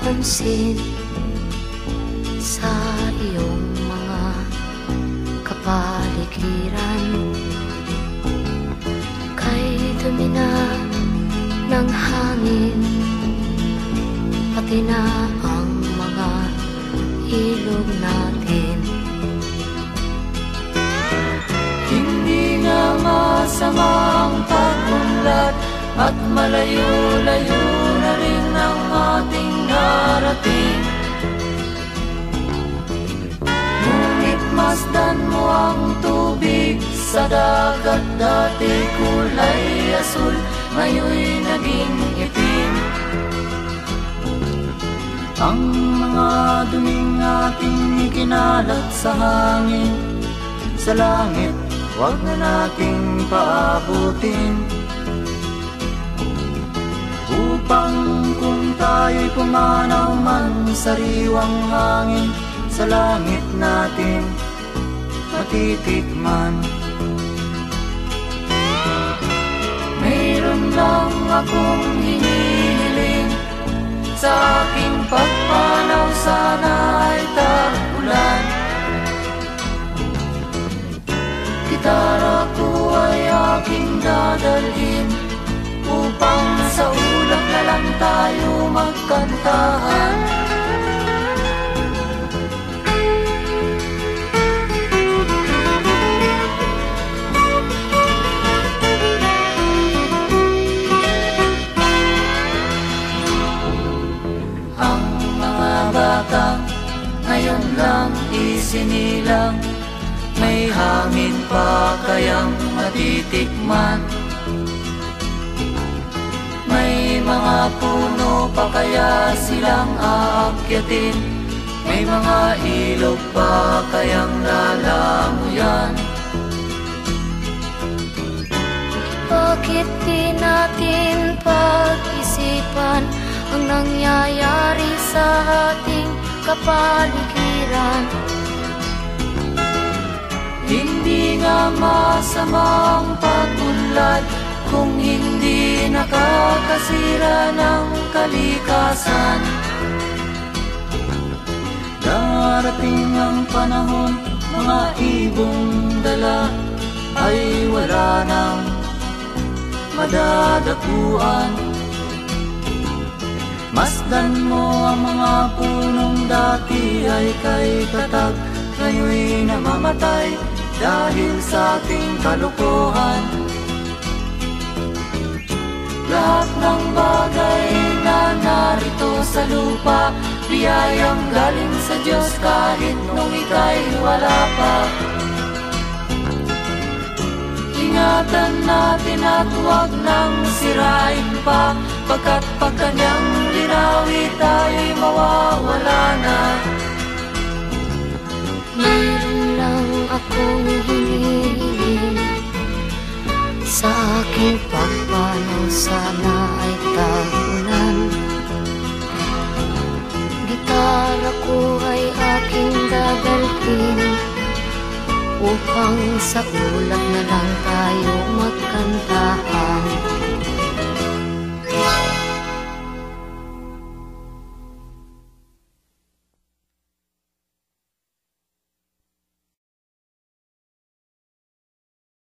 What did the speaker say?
napapansin sa iyong mga kapaligiran. Kay dumi na ng hangin, pati na ang mga ilog natin. Hindi nga masamang pagunlad at malayo-layo na rin ang ating narating. Ngunit masdan mo ang tubig sa dagat, dati kulay asul, ngayon'y naging itim. Ang mga duming ating ikinalat sa hangin, sa langit, huwag na nating paabutin. Upang kung tayo'y pumanaw man sariwang hangin, sa langit natin matitikman. Mayroon lang akong hinihiling, sa aking pagpanaw sana ay tag-ulan. Gitara ko ay aking dadalhin, upang sa ulap na lang tayo magkantahan. Ang mga batang ngayon lang isinilang, may hangin pa kayang matitikman? May mga puno pa kaya silang aakyatin? May mga ilog pa kayang lalamuyan? Bakit di natin pag-isipan ang nangyayari sa ating kapaligiran? Hindi nga masamang pagunlad kung hindi nakakasira ng kalikasan. Darating ang panahon, mga ibong dala ay wala nang madadapuan. Masdan mo ang mga punong dati ay kay tatag, ngayon'y namamatay dahil sa ating kalokohan. Lahat ng bagay na narito sa lupa, biyayang galing sa Diyos kahit nung ika'y wala pa. Ingatan natin at huwag nang sirain pa, pagkat pag kanyang linawi tayo'y mawawala na. Mayroon lang akong hinihiling, sa aking pagpanaw sana ay tag-ulan. Gitara ko ay aking dadalhin, upang sa ulap na lang tayo magkantahan.